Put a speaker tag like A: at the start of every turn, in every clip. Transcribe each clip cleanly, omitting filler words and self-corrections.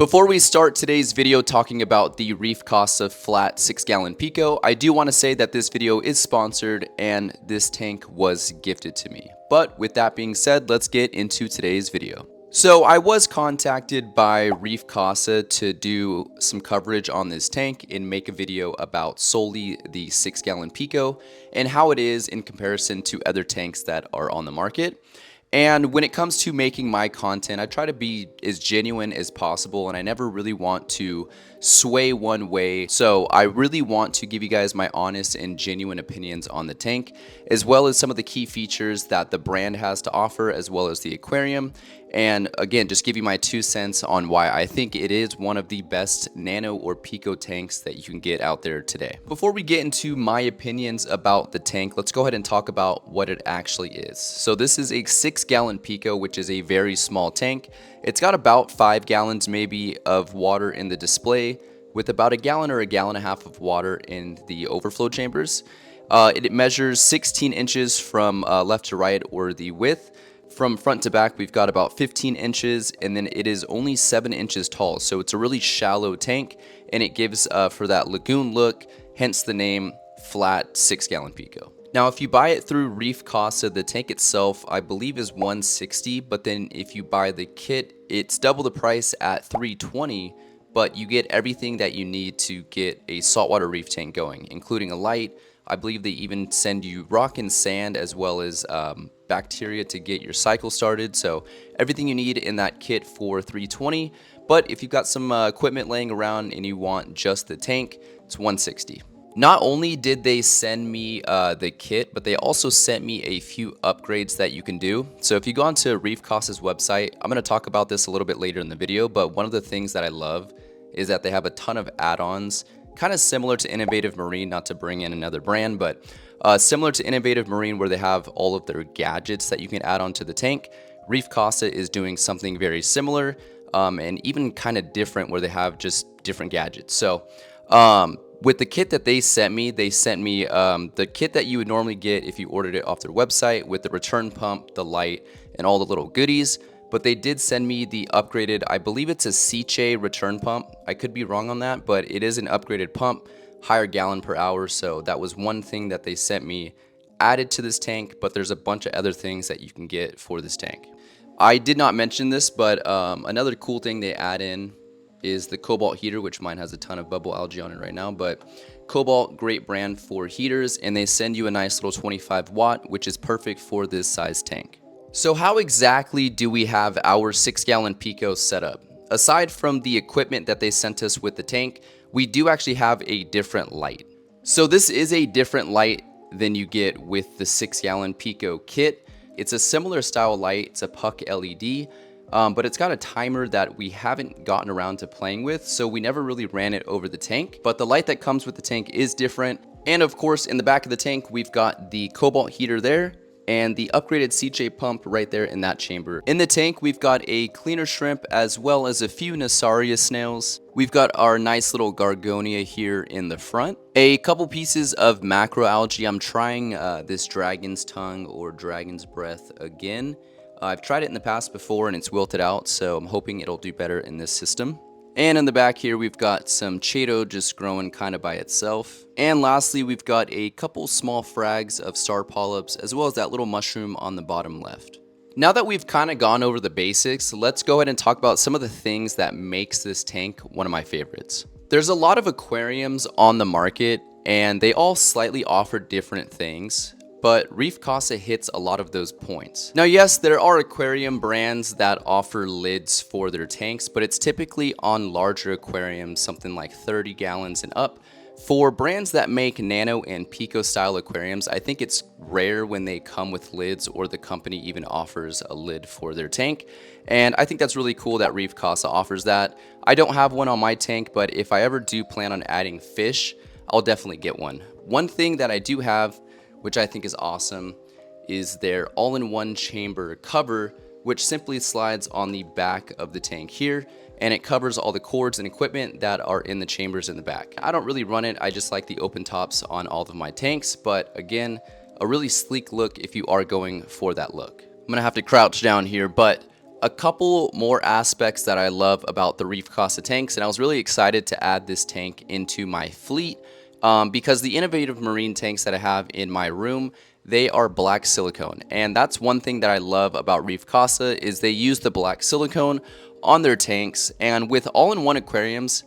A: Before we start today's video talking about the Reef Casa flat 6-gallon Pico, I do want to say that this video is sponsored and this tank was gifted to me. But with that being said, let's get into today's video. So I was contacted by Reef Casa to do some coverage on this tank and make a video about solely the 6-gallon Pico and how it is in comparison to other tanks that are on the market. And when it comes to making my content, I try to be as genuine as possible, and I never really want to sway one way. So I really want to give you guys my honest and genuine opinions on the tank, as well as some of the key features that the brand has to offer, as well as the aquarium. And again, just give you my 2 cents on why I think it is one of the best nano or Pico tanks that you can get out there today. Before we get into my opinions about the tank, let's go ahead and talk about what it actually is. So this is a 6-gallon Pico, which is a very small tank. It's got about 5 gallons maybe of water in the display, with about a gallon or a gallon and a half of water in the overflow chambers. It measures 16 inches from left to right, or the width. From front to back, we've got about 15 inches, and then it is only 7 inches tall. So it's a really shallow tank, and it gives for that lagoon look, hence the name flat 6-gallon Pico. Now, if you buy it through Reef Casa, the tank itself, I believe, is $160, but then if you buy the kit, it's double the price at $320, but you get everything that you need to get a saltwater reef tank going, including a light. I believe they even send you rock and sand, as well as bacteria to get your cycle started. So everything you need in that kit for $320. But if you've got some equipment laying around and you want just the tank, it's $160. Not only did they send me the kit, but they also sent me a few upgrades that you can do. So if you go onto Reef Casa's website, I'm going to talk about this a little bit later in the video, but one of the things that I love is that they have a ton of add-ons, kind of similar to Innovative Marine, not to bring in another brand, but similar to Innovative Marine, where they have all of their gadgets that you can add onto the tank. Reef Casa is doing something very similar and even kind of different, where they have just different gadgets. So with the kit that they sent me the kit that you would normally get if you ordered it off their website, with the return pump, the light, and all the little goodies. But they did send me the upgraded, I believe it's a Seche return pump. I could be wrong on that, but it is an upgraded pump, higher gallon per hour. So that was one thing that they sent me added to this tank, but there's a bunch of other things that you can get for this tank. I did not mention this, but another cool thing they add in is the Cobalt heater, which mine has a ton of bubble algae on it right now, but Cobalt, great brand for heaters, and they send you a nice little 25 watt, which is perfect for this size tank. So how exactly do we have our 6-gallon Pico set up? Aside from the equipment that they sent us with the tank, we do actually have a different light. So this is a different light than you get with the 6-gallon Pico kit. It's a similar style light, it's a puck LED, but it's got a timer that we haven't gotten around to playing with, so we never really ran it over the tank. But the light that comes with the tank is different. And of course, in the back of the tank, we've got the Cobalt heater there, and the upgraded Seche pump right there in that chamber. In the tank, we've got a cleaner shrimp, as well as a few Nasaria snails. We've got our nice little Gorgonia here in the front. A couple pieces of macroalgae. I'm trying this dragon's tongue or dragon's breath again. I've tried it in the past before and it's wilted out, so I'm hoping it'll do better in this system. And in the back here, we've got some Chaeto just growing kind of by itself. And lastly, we've got a couple small frags of star polyps, as well as that little mushroom on the bottom left. Now that we've kind of gone over the basics, let's go ahead and talk about some of the things that makes this tank one of my favorites. There's a lot of aquariums on the market, and they all slightly offer different things, but Reef Casa hits a lot of those points. Now, yes, there are aquarium brands that offer lids for their tanks, but it's typically on larger aquariums, something like 30 gallons and up. For brands that make nano and Pico style aquariums, I think it's rare when they come with lids, or the company even offers a lid for their tank. And I think that's really cool that Reef Casa offers that. I don't have one on my tank, but if I ever do plan on adding fish, I'll definitely get one. One thing that I do have, which I think is awesome, is their all-in-one chamber cover, which simply slides on the back of the tank here, and it covers all the cords and equipment that are in the chambers in the back. I don't really run it, I just like the open tops on all of my tanks, but again, a really sleek look if you are going for that look. I'm gonna have to crouch down here, but a couple more aspects that I love about the Reef Casa tanks, and I was really excited to add this tank into my fleet because the innovative marine tanks that I have in my room, they are black silicone. And that's one thing that I love about Reef Casa is they use the black silicone on their tanks. And with all-in-one aquariums,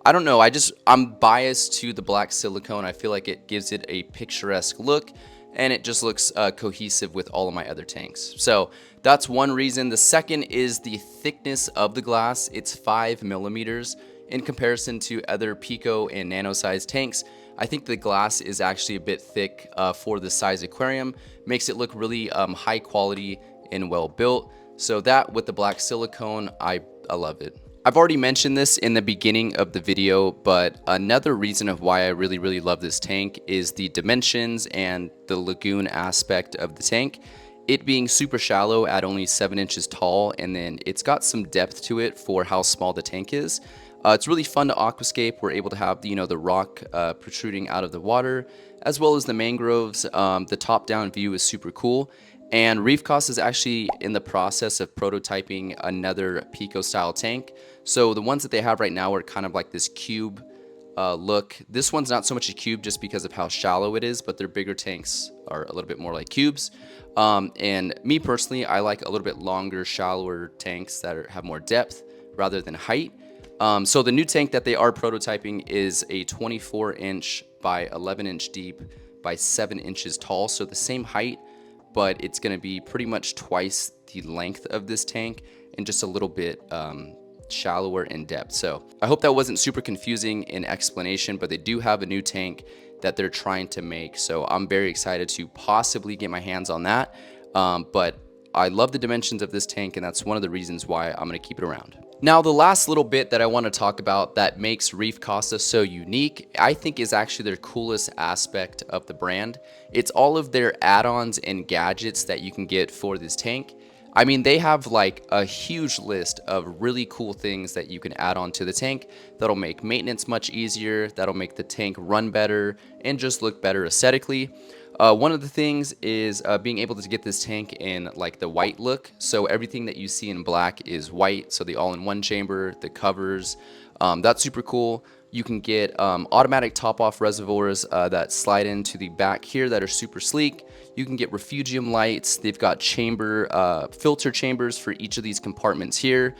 A: I don't know, I'm biased to the black silicone. I feel like it gives it a picturesque look and it just looks cohesive with all of my other tanks. So that's one reason. The second is the thickness of the glass. It's 5 millimeters in comparison to other Pico and nano size tanks. I think the glass is actually a bit thick for the size aquarium. Makes it look really high quality and well built. So that with the black silicone, I love it. I've already mentioned this in the beginning of the video, but another reason of why I really love this tank is the dimensions and the lagoon aspect of the tank. It being super shallow at only 7 inches tall, and then it's got some depth to it for how small the tank is. It's really fun to aquascape. We're able to have the rock protruding out of the water, as well as the mangroves. The top-down view is super cool. And Reef Casa is actually in the process of prototyping another Pico style tank. So the ones that they have right now are kind of like this cube look. This one's not so much a cube just because of how shallow it is, but their bigger tanks are a little bit more like cubes. And me personally, I like a little bit longer, shallower tanks that have more depth rather than height. So the new tank that they are prototyping is a 24-inch by 11-inch deep by 7 inches tall. So the same height, but it's going to be pretty much twice the length of this tank and just a little bit shallower in depth. So I hope that wasn't super confusing in explanation, but they do have a new tank that they're trying to make. So I'm very excited to possibly get my hands on that. But I love the dimensions of this tank, and that's one of the reasons why I'm going to keep it around. Now, the last little bit that I want to talk about that makes Reef Casa so unique, I think is actually their coolest aspect of the brand. It's all of their add-ons and gadgets that you can get for this tank. I mean, they have like a huge list of really cool things that you can add on to the tank that'll make maintenance much easier, that'll make the tank run better, and just look better aesthetically. One of the things is being able to get this tank in like the white look. So everything that you see in black is white. So the all-in-one chamber, the covers, that's super cool. You can get automatic top-off reservoirs that slide into the back here that are super sleek. You can get refugium lights. They've got filter chambers for each of these compartments here.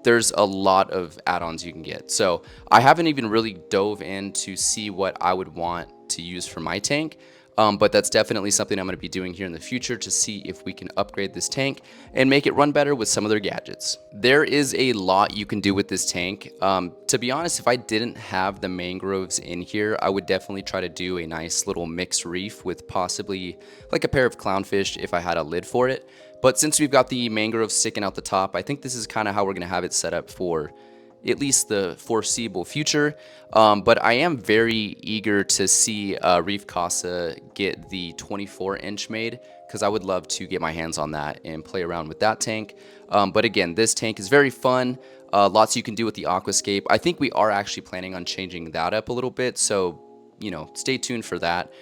A: There's a lot of add-ons you can get. So I haven't even really dove in to see what I would want to use for my tank. But that's definitely something I'm going to be doing here in the future to see if we can upgrade this tank and make it run better with some of their gadgets. There is a lot you can do with this tank. To be honest, if I didn't have the mangroves in here, I would definitely try to do a nice little mixed reef with possibly like a pair of clownfish if I had a lid for it. But since we've got the mangroves sticking out the top, I think this is kind of how we're going to have it set up for at least the foreseeable future. But I am very eager to see Reef Casa get the 24-inch made, because I would love to get my hands on that and play around with that tank. But again, this tank is very fun. Lots you can do with the Aquascape. I think we are actually planning on changing that up a little bit, so stay tuned for that.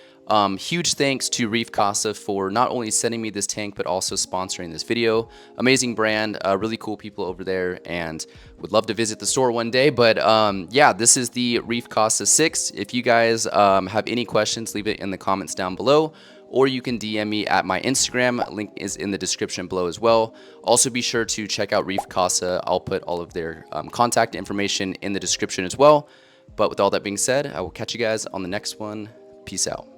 A: Huge thanks to Reef Casa for not only sending me this tank, but also sponsoring this video. Amazing brand, really cool people over there, and would love to visit the store one day. But yeah, this is the Reef Casa 6. If you guys have any questions, leave it in the comments down below, or you can DM me at my Instagram. Link is in the description below as well. Also be sure to check out Reef Casa. I'll put all of their contact information in the description as well. But with all that being said, I will catch you guys on the next one. Peace out.